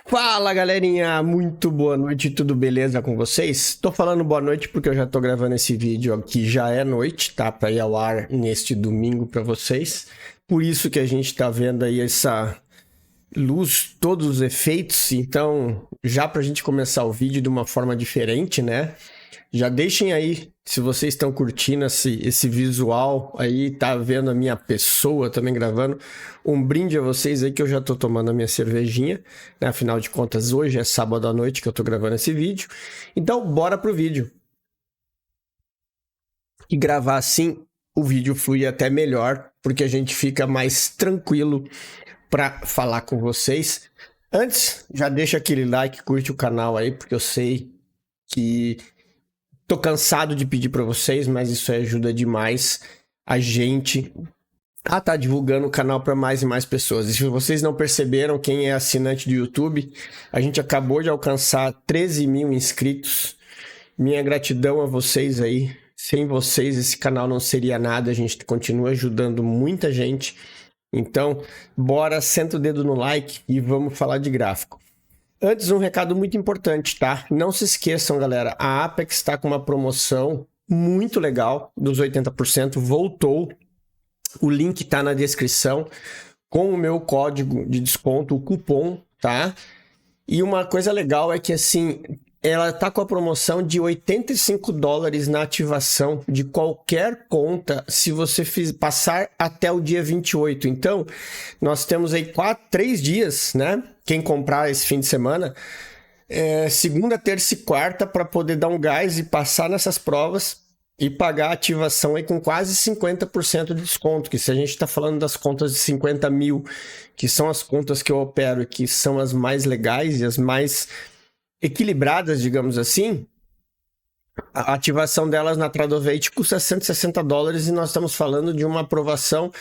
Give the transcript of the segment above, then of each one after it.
Fala galerinha, muito boa noite, tudo beleza com vocês? Tô falando boa noite porque eu já tô gravando esse vídeo aqui, já é noite, tá? Pra ir ao ar neste domingo pra vocês. Por isso que a gente tá vendo aí essa luz, todos os efeitos. Então, já pra gente começar o vídeo de uma forma diferente, né? Já deixem aí, se vocês estão curtindo esse visual aí, tá vendo a minha pessoa também gravando, um brinde a vocês aí que eu já tô tomando a minha cervejinha, né? Afinal de contas, hoje é sábado à noite que eu tô gravando esse vídeo. Então, bora pro vídeo. E gravar assim, o vídeo flui até melhor, porque a gente fica mais tranquilo para falar com vocês. Antes, já deixa aquele like, curte o canal aí, porque eu sei que tô cansado de pedir para vocês, mas isso ajuda demais a gente a tá divulgando o canal para mais e mais pessoas. E se vocês não perceberam, quem é assinante do YouTube, a gente acabou de alcançar 13 mil inscritos. Minha gratidão a vocês aí. Sem vocês, esse canal não seria nada. A gente continua ajudando muita gente. Então, bora, senta o dedo no like e vamos falar de gráfico. Antes, um recado muito importante, tá? Não se esqueçam, galera, a Apex está com uma promoção muito legal dos 80%, voltou. O link tá na descrição com o meu código de desconto, o cupom, tá? E uma coisa legal é que, assim, ela tá com a promoção de $85 na ativação de qualquer conta se você passar até o dia 28. Então, nós temos aí 3 dias, né? Quem comprar esse fim de semana, segunda, terça e quarta, para poder dar um gás e passar nessas provas e pagar a ativação aí com quase 50% de desconto, que se a gente está falando das contas de 50 mil, que são as contas que eu opero e que são as mais legais e as mais equilibradas, digamos assim, a ativação delas na Tradovate custa $160 e nós estamos falando de uma aprovação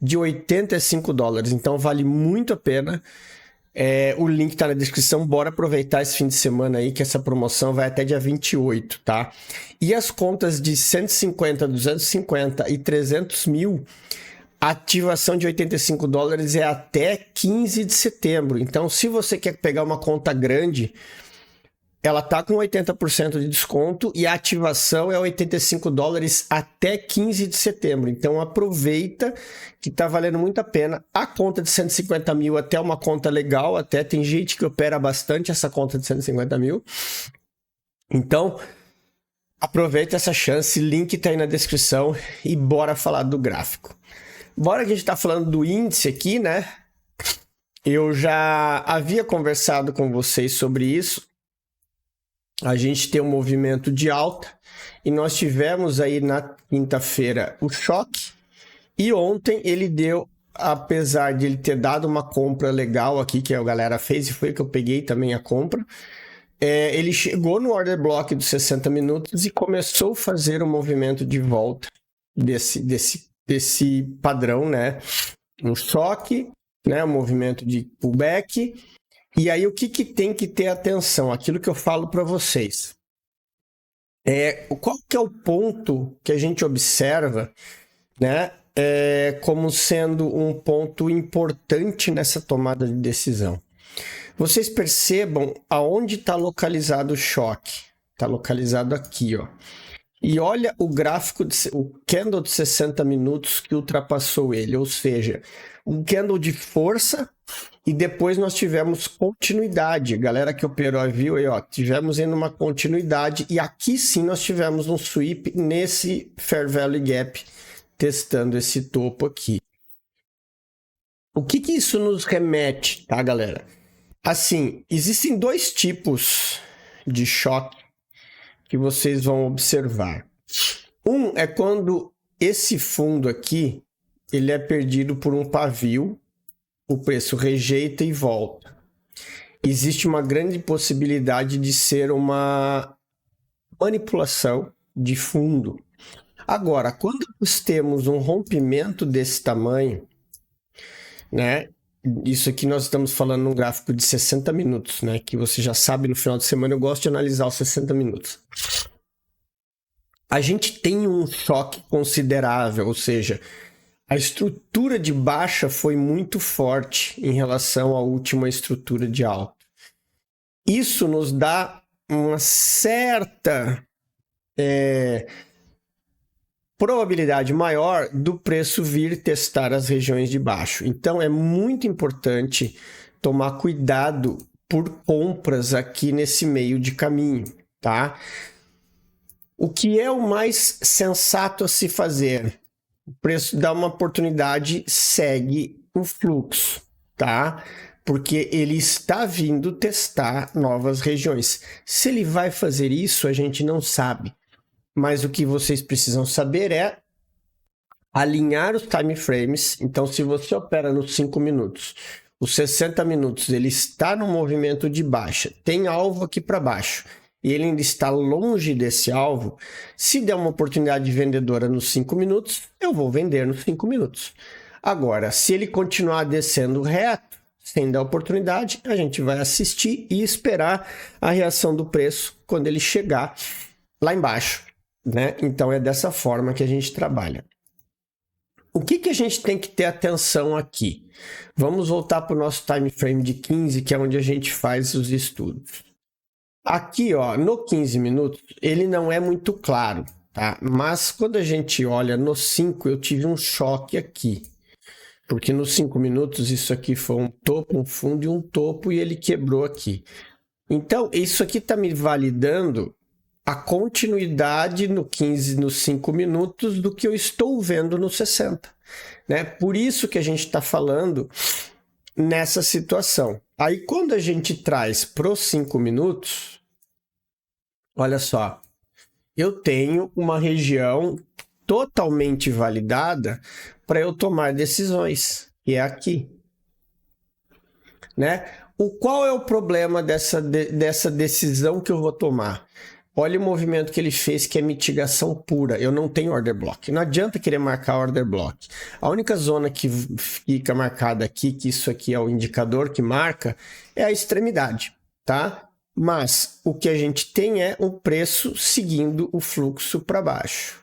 de $85. Então vale muito a pena. O link tá na descrição, bora aproveitar esse fim de semana aí, que essa promoção vai até dia 28, tá? E as contas de 150, 250 e 300 mil, a ativação de $85 é até 15 de setembro. Então, se você quer pegar uma conta grande, ela tá com 80% de desconto e a ativação é $85 até 15 de setembro. Então aproveita que tá valendo muito a pena. A conta de 150 mil até é uma conta legal, até tem gente que opera bastante essa conta de 150 mil. Então aproveita essa chance, link tá aí na descrição e bora falar do gráfico. Bora que a gente tá falando do índice aqui, né? Eu já havia conversado com vocês sobre isso. A gente tem um movimento de alta e nós tivemos aí na quinta-feira o choque e ontem ele deu, apesar de ele ter dado uma compra legal aqui que a galera fez e foi que eu peguei também a compra, ele chegou no order block dos 60 minutos e começou a fazer um movimento de volta desse padrão, né? Um choque, né? Um movimento de pullback. E aí, o que tem que ter atenção? Aquilo que eu falo para vocês. Qual que é o ponto que a gente observa, né, como sendo um ponto importante nessa tomada de decisão? Vocês percebam aonde está localizado o choque. Está localizado aqui, ó. E olha o gráfico, o candle de 60 minutos que ultrapassou ele, ou seja, um candle de força e depois nós tivemos continuidade. Galera que operou viu aí, ó, tivemos indo uma continuidade e aqui sim nós tivemos um sweep nesse Fair Value Gap, testando esse topo aqui. O que isso nos remete, tá, galera? Assim, existem dois tipos de choque que vocês vão observar. Um é quando esse fundo aqui, ele é perdido por um pavio, o preço rejeita e volta. Existe uma grande possibilidade de ser uma manipulação de fundo. Agora, quando nós temos um rompimento desse tamanho, né? Isso aqui nós estamos falando num gráfico de 60 minutos, né? Que você já sabe, no final de semana eu gosto de analisar os 60 minutos. A gente tem um choque considerável, ou seja, a estrutura de baixa foi muito forte em relação à última estrutura de alta. Isso nos dá uma certa probabilidade maior do preço vir testar as regiões de baixo. Então, é muito importante tomar cuidado por compras aqui nesse meio de caminho, tá? O que é o mais sensato a se fazer? O preço dá uma oportunidade, segue o fluxo, tá? Porque ele está vindo testar novas regiões. Se ele vai fazer isso, a gente não sabe. Mas o que vocês precisam saber é alinhar os time frames. Então, se você opera nos 5 minutos, os 60 minutos, ele está no movimento de baixa, tem alvo aqui para baixo, e ele ainda está longe desse alvo, se der uma oportunidade vendedora nos 5 minutos, eu vou vender nos 5 minutos. Agora, se ele continuar descendo reto, sem dar oportunidade, a gente vai assistir e esperar a reação do preço quando ele chegar lá embaixo, né? Então, é dessa forma que a gente trabalha. O que a gente tem que ter atenção aqui? Vamos voltar para o nosso time frame de 15, que é onde a gente faz os estudos. Aqui, ó, no 15 minutos, ele não é muito claro, tá? Mas quando a gente olha no 5, eu tive um choque aqui. Porque nos 5 minutos, isso aqui foi um topo, um fundo e um topo, e ele quebrou aqui. Então, isso aqui está me validando a continuidade no 15, nos 5 minutos do que eu estou vendo no 60. Né? Por isso que a gente está falando nessa situação. Aí, quando a gente traz para os 5 minutos, olha só, eu tenho uma região totalmente validada para eu tomar decisões, que é aqui. Né? Qual é o problema dessa decisão que eu vou tomar? Olha o movimento que ele fez, que é mitigação pura. Eu não tenho order block. Não adianta querer marcar order block. A única zona que fica marcada aqui, que isso aqui é o indicador que marca, é a extremidade, tá? Mas o que a gente tem é um preço seguindo o fluxo para baixo.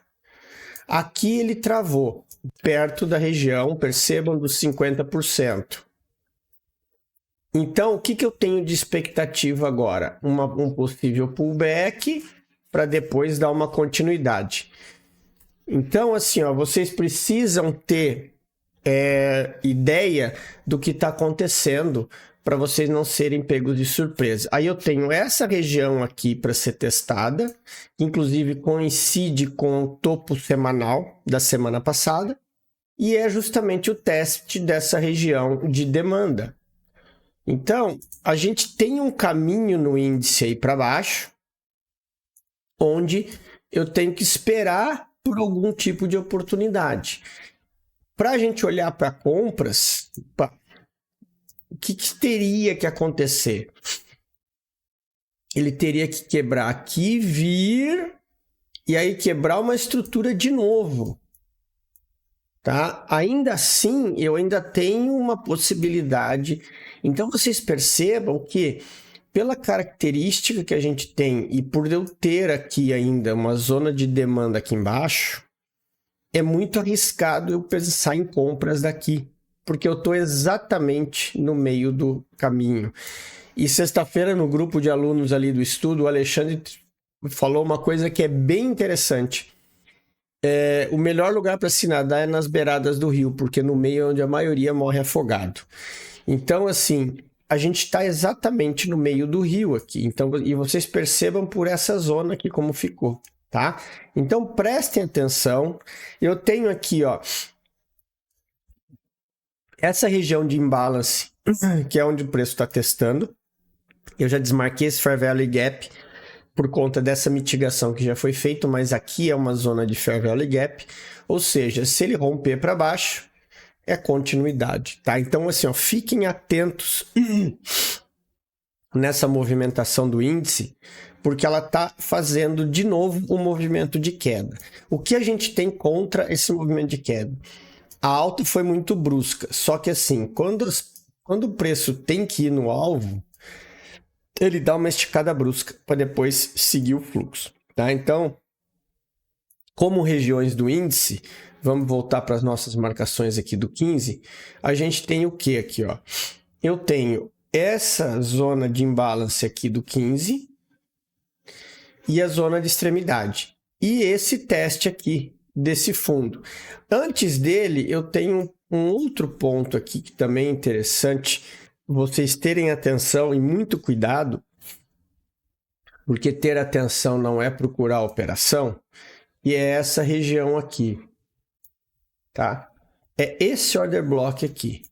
Aqui ele travou perto da região, percebam, dos 50%. Então, o que eu tenho de expectativa agora? Um possível pullback para depois dar uma continuidade. Então, assim, ó, vocês precisam ter ideia do que está acontecendo para vocês não serem pegos de surpresa. Aí eu tenho essa região aqui para ser testada, que inclusive coincide com o topo semanal da semana passada, e é justamente o teste dessa região de demanda. Então, a gente tem um caminho no índice aí para baixo, onde eu tenho que esperar por algum tipo de oportunidade. Para a gente olhar para compras, o que teria que acontecer? Ele teria que quebrar aqui, vir, e aí quebrar uma estrutura de novo. Tá? Ainda assim, eu ainda tenho uma possibilidade. Então, vocês percebam que, pela característica que a gente tem e por eu ter aqui ainda uma zona de demanda aqui embaixo, é muito arriscado eu pensar em compras daqui, porque eu estou exatamente no meio do caminho. E sexta-feira, no grupo de alunos ali do estudo, o Alexandre falou uma coisa que é bem interessante. O melhor lugar para se nadar é nas beiradas do rio, porque no meio é onde a maioria morre afogado. Então, assim, a gente está exatamente no meio do rio aqui. Então, e vocês percebam por essa zona aqui como ficou, tá? Então, prestem atenção. Eu tenho aqui, ó, essa região de imbalance, que é onde o preço está testando. Eu já desmarquei esse Fair Value Gap por conta dessa mitigação que já foi feita, mas aqui é uma zona de Fair Value Gap, ou seja, se ele romper para baixo, é continuidade, tá? Então, assim, ó, fiquem atentos nessa movimentação do índice, porque ela está fazendo de novo um movimento de queda. O que a gente tem contra esse movimento de queda? A alta foi muito brusca, só que assim, quando o preço tem que ir no alvo, ele dá uma esticada brusca para depois seguir o fluxo, tá? Então, como regiões do índice, vamos voltar para as nossas marcações aqui do 15, a gente tem o que aqui, ó? Eu tenho essa zona de imbalance aqui do 15 e a zona de extremidade. E esse teste aqui desse fundo. Antes dele, eu tenho um outro ponto aqui que também é interessante vocês terem atenção e muito cuidado, porque ter atenção não é procurar a operação, e é essa região aqui, tá? É esse order block aqui.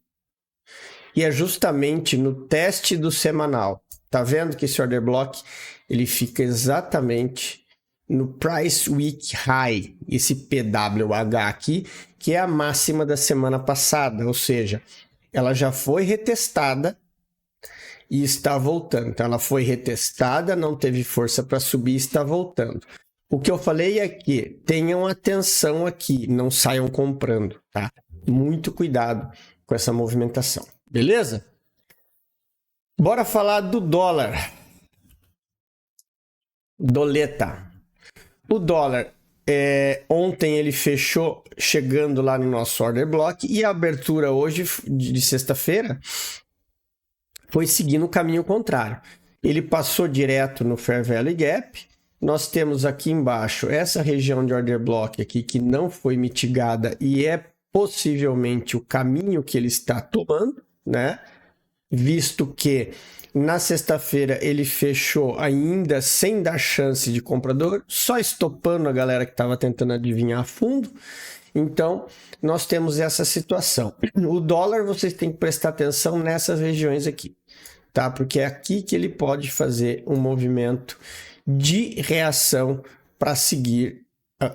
E é justamente no teste do semanal. Tá vendo que esse order block ele fica exatamente no Price Week High, esse PWH aqui, que é a máxima da semana passada, ou seja, ela já foi retestada e está voltando. Então ela foi retestada, não teve força para subir e está voltando. O que eu falei é que tenham atenção aqui, não saiam comprando, tá? Muito cuidado com essa movimentação. Beleza? Bora falar do dólar. Doleta. O dólar, ontem ele fechou chegando lá no nosso order block e a abertura hoje, de sexta-feira, foi seguindo o caminho contrário. Ele passou direto no Fair Value Gap. Nós temos aqui embaixo essa região de order block aqui que não foi mitigada e é possivelmente o caminho que ele está tomando, né? Visto que na sexta-feira ele fechou ainda sem dar chance de comprador, só estopando a galera que estava tentando adivinhar a fundo. Então, nós temos essa situação. O dólar, vocês têm que prestar atenção nessas regiões aqui, tá? Porque é aqui que ele pode fazer um movimento de reação para seguir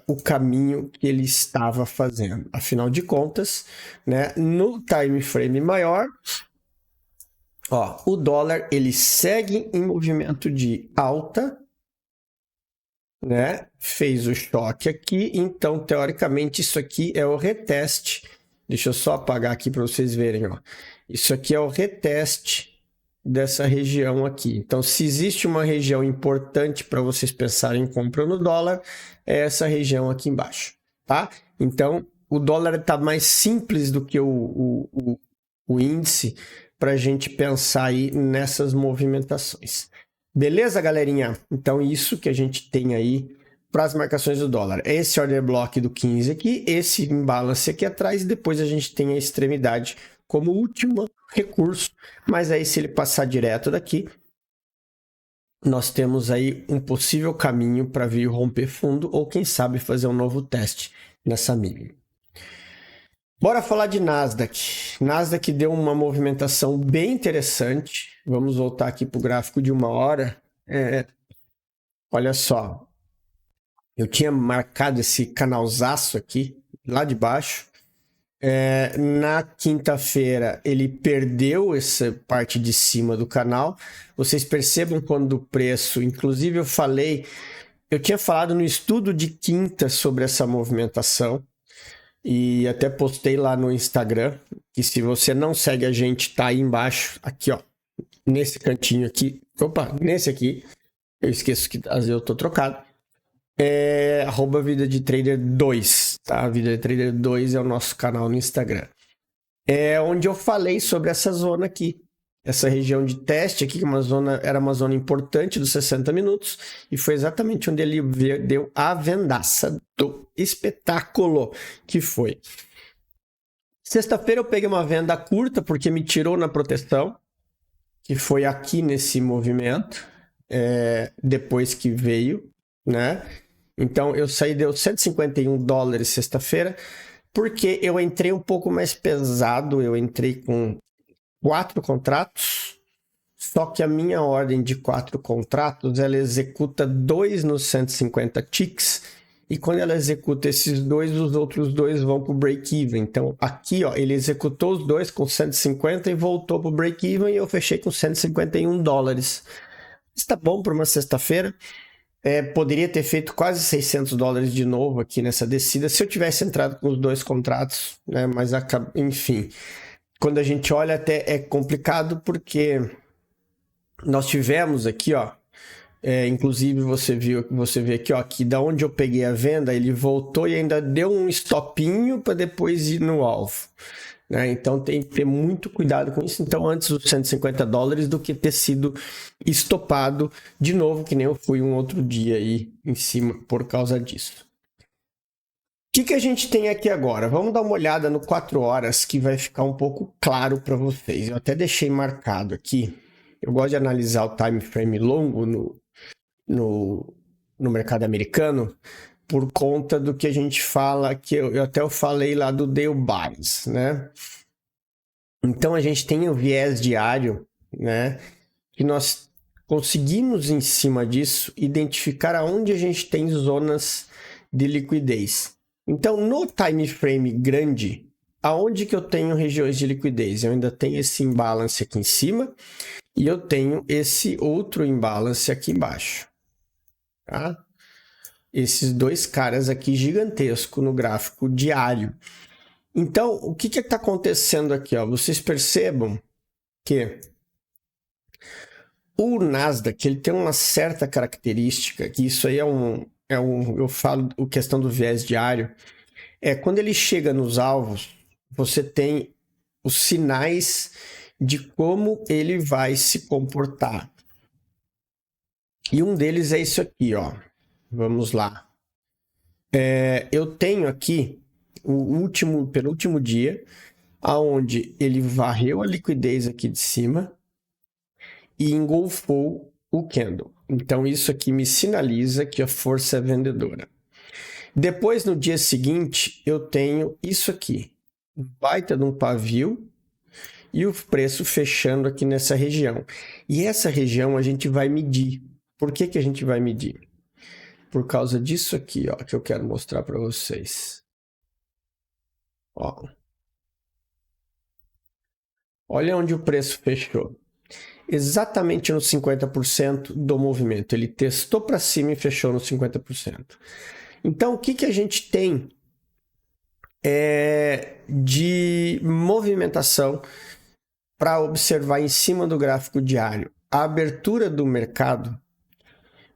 o caminho que ele estava fazendo. Afinal de contas, né, no time frame maior, ó, o dólar ele segue em movimento de alta, né? Fez o choque aqui, então teoricamente isso aqui é o reteste. Deixa eu só apagar aqui para vocês verem, ó. Isso aqui é o reteste dessa região aqui. Então, se existe uma região importante para vocês pensarem em compra no dólar, é essa região aqui embaixo, tá? Então, o dólar está mais simples do que o índice para a gente pensar aí nessas movimentações. Beleza, galerinha? Então, isso que a gente tem aí para as marcações do dólar. Esse order block do 15 aqui, esse imbalance aqui atrás, e depois a gente tem a extremidade como último recurso, mas aí se ele passar direto daqui, nós temos aí um possível caminho para vir romper fundo ou quem sabe fazer um novo teste nessa mínima. Bora falar de Nasdaq. Nasdaq deu uma movimentação bem interessante. Vamos voltar aqui para o gráfico de 1 hora. Olha só, eu tinha marcado esse canalzaço aqui, lá de baixo. Na quinta-feira ele perdeu essa parte de cima do canal. Vocês percebam quando o preço, inclusive eu tinha falado no estudo de quinta sobre essa movimentação e até postei lá no Instagram, que se você não segue a gente, tá aí embaixo, aqui ó, nesse cantinho aqui, nesse aqui, eu esqueço que às vezes eu tô trocado. @Vida de Trader 2, tá? Vida de Trader 2 é o nosso canal no Instagram. Onde eu falei sobre essa zona aqui, essa região de teste aqui, que era uma zona importante dos 60 minutos, e foi exatamente onde ele deu a vendaça do espetáculo que foi. Sexta-feira eu peguei uma venda curta, porque me tirou na proteção, que foi aqui nesse movimento, depois que veio, né? Então, eu saí, deu $151 sexta-feira, porque eu entrei um pouco mais pesado, eu entrei com 4 contratos, só que a minha ordem de 4 contratos, ela executa 2 nos 150 ticks, e quando ela executa esses 2, os outros 2 vão para o break-even. Então, aqui, ó, ele executou os 2 com 150 e voltou para o break-even, e eu fechei com $151. Está bom para uma sexta-feira. Poderia ter feito quase $600 de novo aqui nessa descida se eu tivesse entrado com os 2 contratos, né? Mas enfim, quando a gente olha até é complicado porque nós tivemos aqui, ó, inclusive você vê aqui, ó, que da onde eu peguei a venda ele voltou e ainda deu um stopinho para depois ir no alvo. né? Então tem que ter muito cuidado com isso. Então, antes dos $150 do que ter sido estopado de novo, que nem eu fui um outro dia aí em cima por causa disso. O que a gente tem aqui agora? Vamos dar uma olhada no 4 horas que vai ficar um pouco claro para vocês. Eu até deixei marcado aqui. Eu gosto de analisar o time frame longo no mercado americano por conta do que a gente fala, que eu falei lá do Dale Byers, né? Então a gente tem o viés diário, né? Que nós conseguimos em cima disso identificar aonde a gente tem zonas de liquidez. Então no time frame grande, aonde que eu tenho regiões de liquidez? Eu ainda tenho esse imbalance aqui em cima e eu tenho esse outro imbalance aqui embaixo, tá? Esses dois caras aqui gigantescos no gráfico diário. Então, o que está acontecendo aqui? Ó? Vocês percebam que o Nasdaq ele tem uma certa característica, que isso aí eu falo a questão do viés diário, quando ele chega nos alvos, você tem os sinais de como ele vai se comportar. E um deles é isso aqui, ó. Vamos lá. Eu tenho aqui o penúltimo dia, aonde ele varreu a liquidez aqui de cima e engolfou o candle. Então isso aqui me sinaliza que a força é vendedora. Depois, no dia seguinte, eu tenho isso aqui, um baita de um pavio e o preço fechando aqui nessa região. E essa região a gente vai medir. Por que a gente vai medir? Por causa disso aqui, ó, que eu quero mostrar para vocês. Ó. Olha onde o preço fechou. Exatamente no 50% do movimento. Ele testou para cima e fechou no 50%. Então, o que a gente tem de movimentação para observar em cima do gráfico diário? A abertura do mercado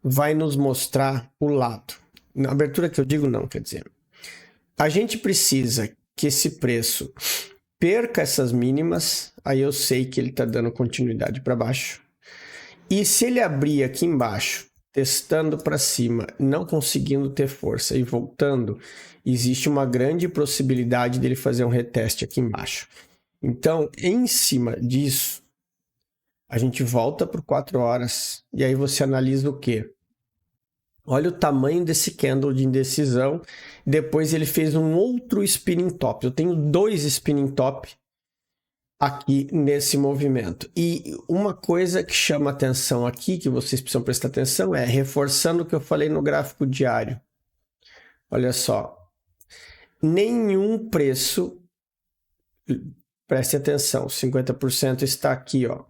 vai nos mostrar o lado. Na abertura que eu digo não, quer dizer, a gente precisa que esse preço perca essas mínimas, aí eu sei que ele está dando continuidade para baixo. E se ele abrir aqui embaixo, testando para cima, não conseguindo ter força e voltando, existe uma grande possibilidade dele fazer um reteste aqui embaixo. Então, em cima disso, a gente volta por 4 horas e aí você analisa o quê? Olha o tamanho desse candle de indecisão. Depois ele fez um outro spinning top. Eu tenho 2 spinning top aqui nesse movimento. E uma coisa que chama atenção aqui, que vocês precisam prestar atenção, reforçando o que eu falei no gráfico diário. Olha só. Nenhum preço, preste atenção, 50% está aqui, ó.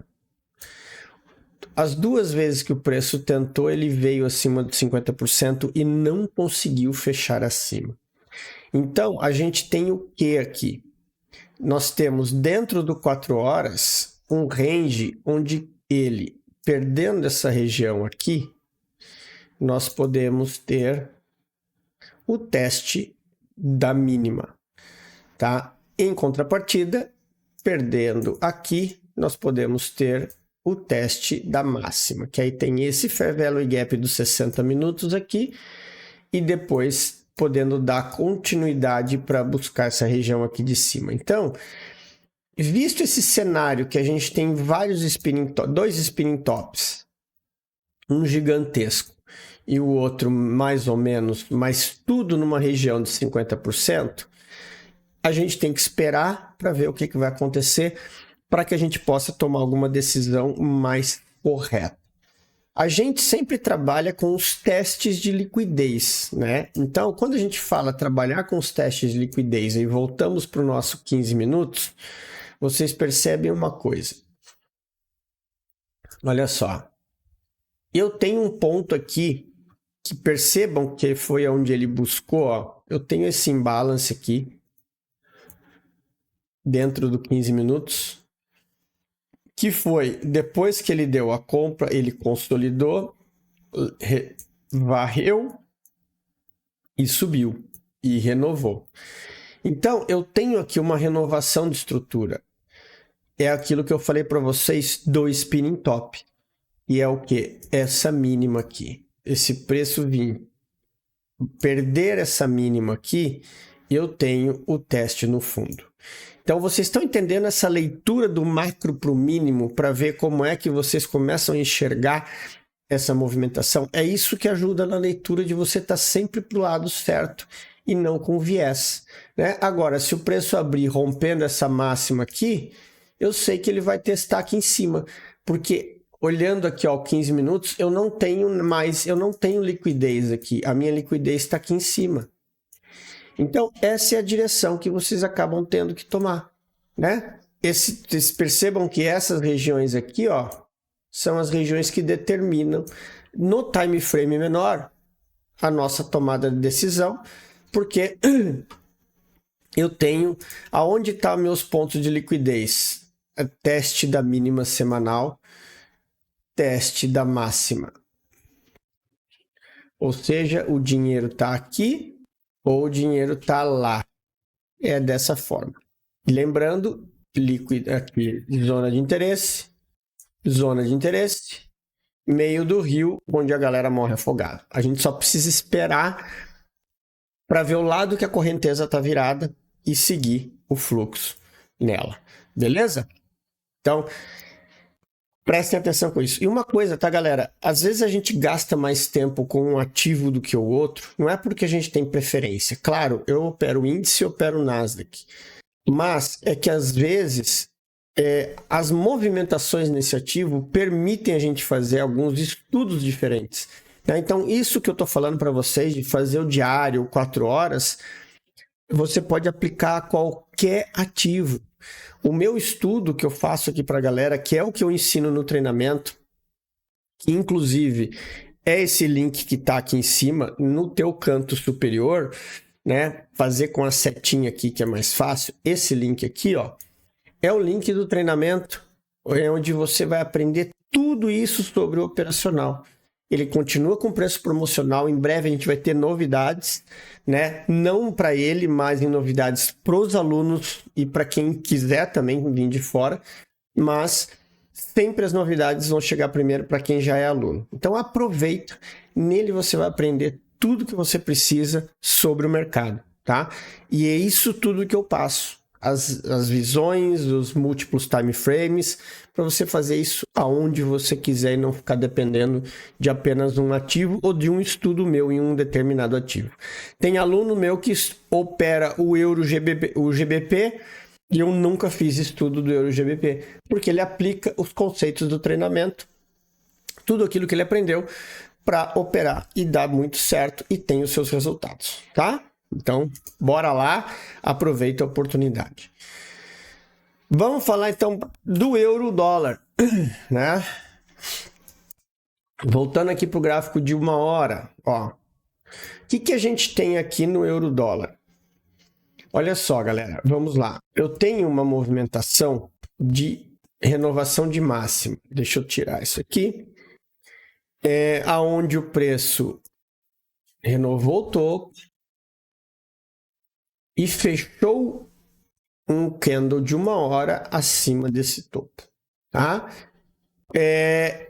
As 2 vezes que o preço tentou, ele veio acima de 50% e não conseguiu fechar acima. Então, a gente tem o que aqui? Nós temos dentro do 4 horas um range onde ele, perdendo essa região aqui, nós podemos ter o teste da mínima, tá? Em contrapartida, perdendo aqui, nós podemos ter o teste da máxima, que aí tem esse Fair Value Gap dos 60 minutos aqui e depois podendo dar continuidade para buscar essa região aqui de cima. Então, visto esse cenário que a gente tem vários dois spinning tops, um gigantesco e o outro mais ou menos, mas tudo numa região de 50%, a gente tem que esperar para ver o que vai acontecer para que a gente possa tomar alguma decisão mais correta. A gente sempre trabalha com os testes de liquidez, né? Então, quando a gente fala trabalhar com os testes de liquidez e voltamos para o nosso 15 minutos, vocês percebem uma coisa. Olha só. Eu tenho um ponto aqui que percebam que foi onde ele buscou, ó. Eu tenho esse imbalance aqui dentro do 15 minutos. Que foi, depois que ele deu a compra, ele consolidou, varreu e subiu, e renovou. Então, eu tenho aqui uma renovação de estrutura. É aquilo que eu falei para vocês do spinning top. E é o que? Essa mínima aqui. Esse preço vir perder essa mínima aqui, eu tenho o teste no fundo. Então, vocês estão entendendo essa leitura do macro para o mínimo para ver como é que vocês começam a enxergar essa movimentação? É isso que ajuda na leitura de você estar sempre para o lado certo e não com viés, né? Agora, se o preço abrir rompendo essa máxima aqui, eu sei que ele vai testar aqui em cima, porque olhando aqui, ó, 15 minutos, eu não tenho liquidez aqui. A minha liquidez está aqui em cima. Então, essa é a direção que vocês acabam tendo que tomar, né? Vocês percebam que essas regiões aqui, ó, são as regiões que determinam no time frame menor a nossa tomada de decisão, porque eu tenho aonde estão meus pontos de liquidez. Teste da mínima semanal, teste da máxima. Ou seja, o dinheiro está aqui ou o dinheiro está lá. É dessa forma. Lembrando, aqui, zona de interesse, meio do rio, onde a galera morre afogada. A gente só precisa esperar para ver o lado que a correnteza está virada e seguir o fluxo nela. Beleza? Então, prestem atenção com isso. E uma coisa, tá, galera? Às vezes a gente gasta mais tempo com um ativo do que o outro. Não é porque a gente tem preferência. Claro, eu opero o índice, eu opero o Nasdaq. Mas é que às vezes as movimentações nesse ativo permitem a gente fazer alguns estudos diferentes. Né? Então, isso que eu estou falando para vocês, de fazer o diário 4 horas, você pode aplicar a qualquer ativo. O meu estudo que eu faço aqui para a galera, que é o que eu ensino no treinamento, que inclusive é esse link que está aqui em cima, no teu canto superior, né? Fazer com a setinha aqui que é mais fácil. Esse link aqui, ó, é o link do treinamento, é onde você vai aprender tudo isso sobre o operacional. Ele continua com preço promocional. Em breve a gente vai ter novidades, né? Não para ele, mas em novidades para os alunos e para quem quiser também vir de fora. Mas sempre as novidades vão chegar primeiro para quem já é aluno. Então aproveita, nele você vai aprender tudo que você precisa sobre o mercado, tá? E é isso tudo que eu passo. As visões, os múltiplos time frames, para você fazer isso aonde você quiser e não ficar dependendo de apenas um ativo ou de um estudo meu em um determinado ativo. Tem aluno meu que opera o Euro GBP, o GBP, e eu nunca fiz estudo do Euro GBP, porque ele aplica os conceitos do treinamento, tudo aquilo que ele aprendeu para operar e dá muito certo e tem os seus resultados, tá? Então, bora lá, aproveita a oportunidade. Vamos falar então do euro-dólar, né? Voltando aqui para o gráfico de 1 hora, ó. O que a gente tem aqui no euro-dólar? Olha só, galera, vamos lá. Eu tenho uma movimentação de renovação de máxima. Deixa eu tirar isso aqui. Aonde o preço renovou o topo e fechou um candle de 1 hora acima desse topo, tá?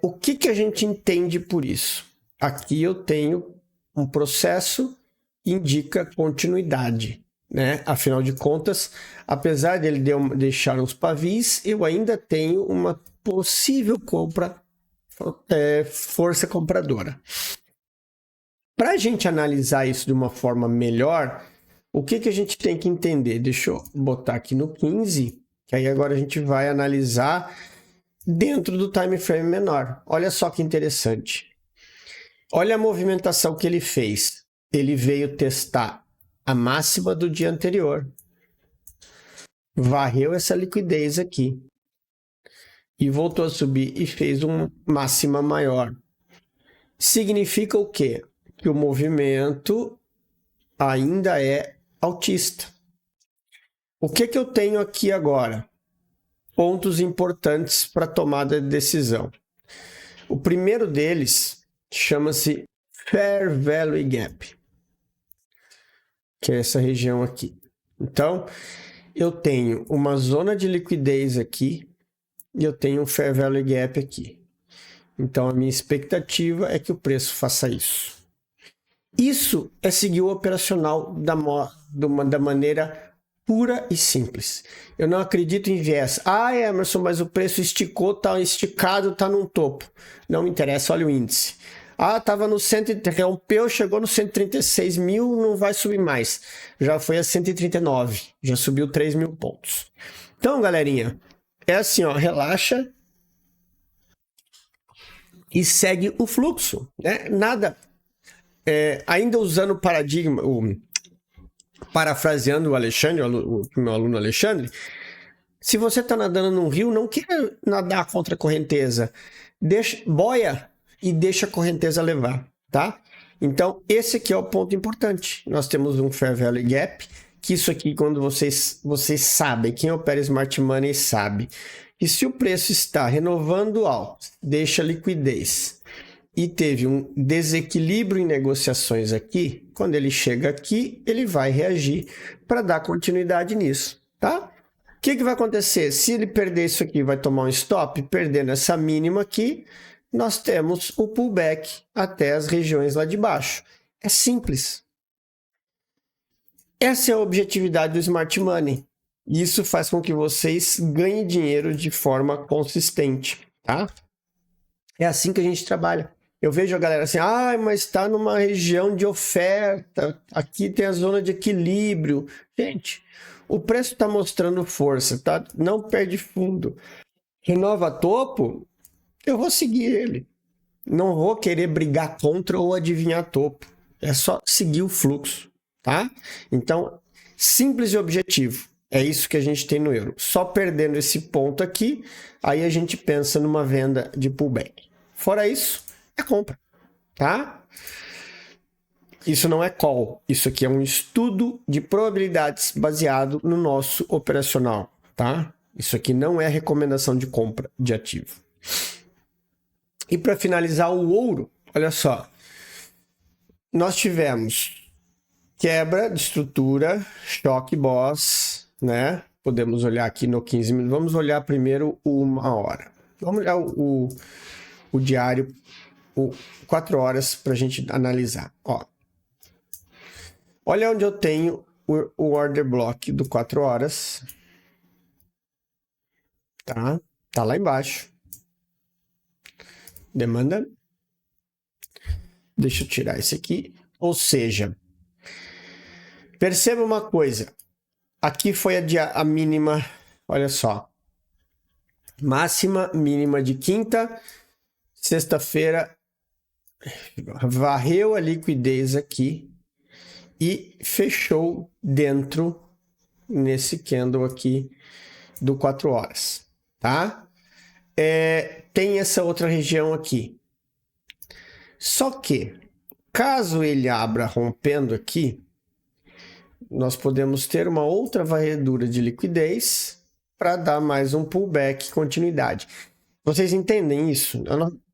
O que a gente entende por isso? Aqui eu tenho um processo que indica continuidade, né? Afinal de contas, apesar dele deixar uns pavis, eu ainda tenho uma possível compra, força compradora. Para a gente analisar isso de uma forma melhor, o que a gente tem que entender? Deixa eu botar aqui no 15, que aí agora a gente vai analisar dentro do time frame menor. Olha só que interessante. Olha a movimentação que ele fez. Ele veio testar a máxima do dia anterior. Varreu essa liquidez aqui. E voltou a subir e fez uma máxima maior. Significa o quê? Que o movimento ainda é altista. O que eu tenho aqui agora? Pontos importantes para tomada de decisão. O primeiro deles chama-se Fair Value Gap, que é essa região aqui. Então, eu tenho uma zona de liquidez aqui e eu tenho um Fair Value Gap aqui. Então, a minha expectativa é que o preço faça isso. Isso é seguir o operacional da maneira pura e simples. Eu não acredito em viés. Ah, Emerson, mas o preço esticou, tá esticado, tá num topo. Não me interessa, olha o índice. Ah, estava no 130, rompeu, chegou no 136 mil, não vai subir mais. Já foi a 139, já subiu 3 mil pontos. Então, galerinha, é assim, ó, relaxa e segue o fluxo, né? Nada, ainda usando o paradigma, parafraseando o Alexandre, o meu aluno Alexandre, se você está nadando num rio, não queira nadar contra a correnteza, boia e deixa a correnteza levar, tá? Então, esse aqui é o ponto importante. Nós temos um Fair Value Gap, que isso aqui, quando vocês sabem, quem opera Smart Money sabe, que se o preço está renovando alto, deixa liquidez, e teve um desequilíbrio em negociações aqui, quando ele chega aqui, ele vai reagir para dar continuidade nisso, tá? O que vai acontecer? Se ele perder isso aqui, vai tomar um stop, perdendo essa mínima aqui, nós temos o pullback até as regiões lá de baixo. É simples. Essa é a objetividade do Smart Money. Isso faz com que vocês ganhem dinheiro de forma consistente, tá? É assim que a gente trabalha. Eu vejo a galera assim, mas está numa região de oferta, aqui tem a zona de equilíbrio. Gente, o preço está mostrando força, tá? Não perde fundo. Renova topo, eu vou seguir ele. Não vou querer brigar contra ou adivinhar topo. É só seguir o fluxo, tá? Então, simples e objetivo. É isso que a gente tem no euro. Só perdendo esse ponto aqui, aí a gente pensa numa venda de pullback. Fora isso, é compra, tá? Isso não é call. Isso aqui é um estudo de probabilidades baseado no nosso operacional, tá? Isso aqui não é recomendação de compra de ativo. E para finalizar o ouro, olha só. Nós tivemos quebra de estrutura, choque boss, né? Podemos olhar aqui no 15 minutos. Vamos olhar primeiro uma hora. Vamos olhar o diário, 4 horas para a gente analisar. Ó. Olha onde eu tenho o order block do 4 horas. Tá lá embaixo. Demanda. Deixa eu tirar esse aqui. Ou seja, perceba uma coisa. Aqui foi a mínima, olha só. Máxima, mínima de quinta. Sexta-feira, varreu a liquidez aqui e fechou dentro nesse candle aqui do 4 horas, tá? Tem essa outra região aqui. Só que, caso ele abra rompendo aqui, nós podemos ter uma outra varredura de liquidez para dar mais um pullback, continuidade. Vocês entendem isso?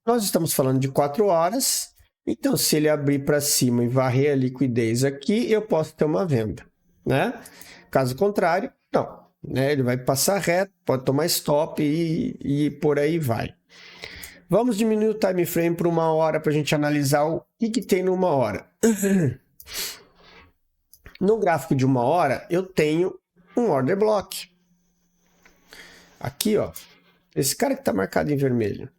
Nós estamos falando de 4 horas, então se ele abrir para cima e varrer a liquidez aqui, eu posso ter uma venda, né? Caso contrário, não. Né? Ele vai passar reto, pode tomar stop e por aí vai. Vamos diminuir o time frame para 1 hora para a gente analisar o que tem numa hora. No gráfico de 1 hora, eu tenho um order block. Aqui, ó. Esse cara que está marcado em vermelho.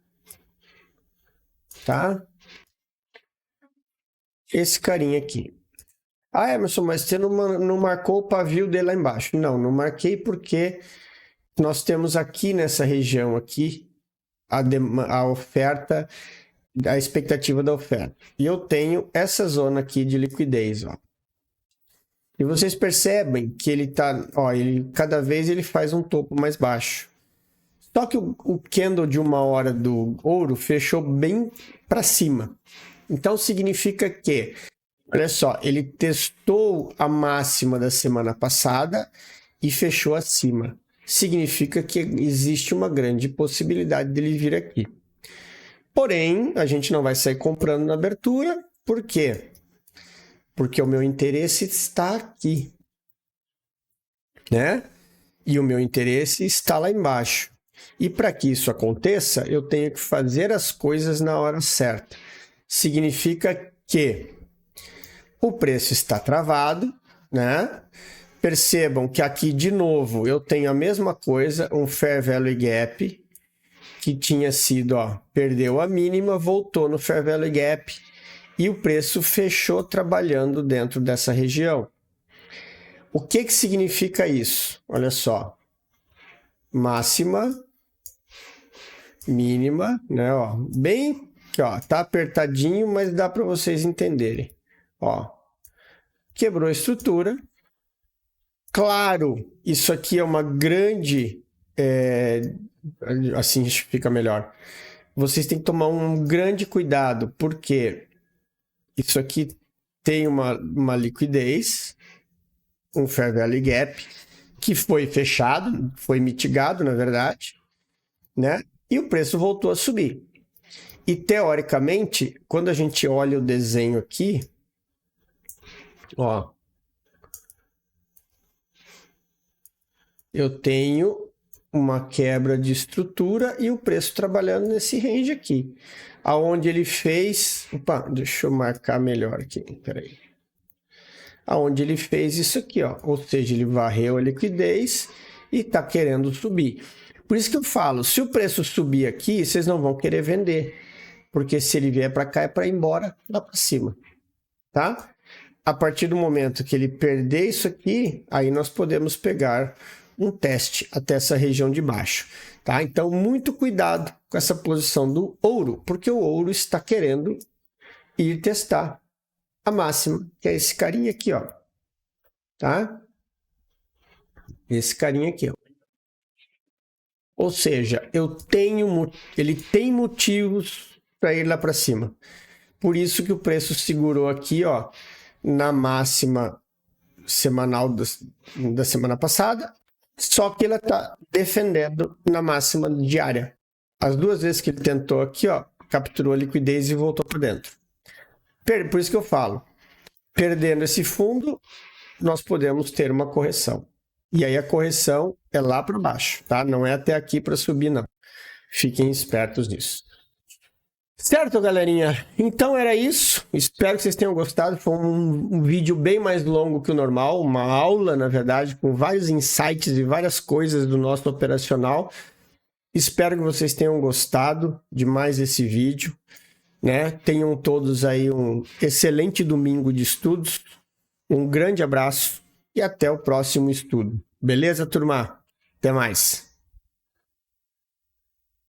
Tá? Esse carinha aqui. Emerson, mas você não marcou o pavio dele lá embaixo. Não marquei porque nós temos aqui nessa região aqui a oferta, a expectativa da oferta. E eu tenho essa zona aqui de liquidez, ó. E vocês percebem que ele tá, ó, cada vez ele faz um topo mais baixo. Só que o candle de 1 hora do ouro fechou bem para cima. Então significa que, olha só, ele testou a máxima da semana passada e fechou acima. Significa que existe uma grande possibilidade dele vir aqui. Porém, a gente não vai sair comprando na abertura. Por quê? Porque o meu interesse está aqui. né? E o meu interesse está lá embaixo. E para que isso aconteça, eu tenho que fazer as coisas na hora certa. Significa que o preço está travado, né? Percebam que aqui, de novo, eu tenho a mesma coisa, um Fair Value Gap, que tinha sido, ó, perdeu a mínima, voltou no Fair Value Gap, e o preço fechou trabalhando dentro dessa região. O que significa isso? Olha só. Máxima, mínima, né? Ó, bem aqui, ó, tá apertadinho, mas dá para vocês entenderem. Ó, quebrou a estrutura. Claro, isso aqui é uma grande... assim fica melhor. Vocês têm que tomar um grande cuidado, porque isso aqui tem uma liquidez, um Fair Value Gap, que foi fechado, foi mitigado, na verdade, né? E o preço voltou a subir. E, teoricamente, quando a gente olha o desenho aqui, ó, eu tenho uma quebra de estrutura e o preço trabalhando nesse range aqui. Aonde ele fez... Opa, deixa eu marcar melhor aqui, peraí. Aonde ele fez isso aqui, ó. Ou seja, ele varreu a liquidez e está querendo subir. Por isso que eu falo, se o preço subir aqui, vocês não vão querer vender. Porque se ele vier para cá, é para ir embora lá para cima. Tá? A partir do momento que ele perder isso aqui, aí nós podemos pegar um teste até essa região de baixo. Tá? Então, muito cuidado com essa posição do ouro, porque o ouro está querendo ir testar a máxima, que é esse carinha aqui, ó. Tá? Esse carinha aqui, ó. Ou seja, ele tem motivos para ir lá para cima. Por isso que o preço segurou aqui, ó, na máxima semanal da semana passada, só que ela está defendendo na máxima diária. As duas vezes que ele tentou aqui, ó, capturou a liquidez e voltou para dentro. Por isso que eu falo, perdendo esse fundo, nós podemos ter uma correção. E aí a correção é lá para baixo, tá? Não é até aqui para subir, não. Fiquem espertos nisso. Certo, galerinha? Então era isso. Espero que vocês tenham gostado. Foi um vídeo bem mais longo que o normal. Uma aula, na verdade, com vários insights e várias coisas do nosso operacional. Espero que vocês tenham gostado de mais esse vídeo, né? Tenham todos aí um excelente domingo de estudos. Um grande abraço e até o próximo estudo. Beleza, turma? Até mais.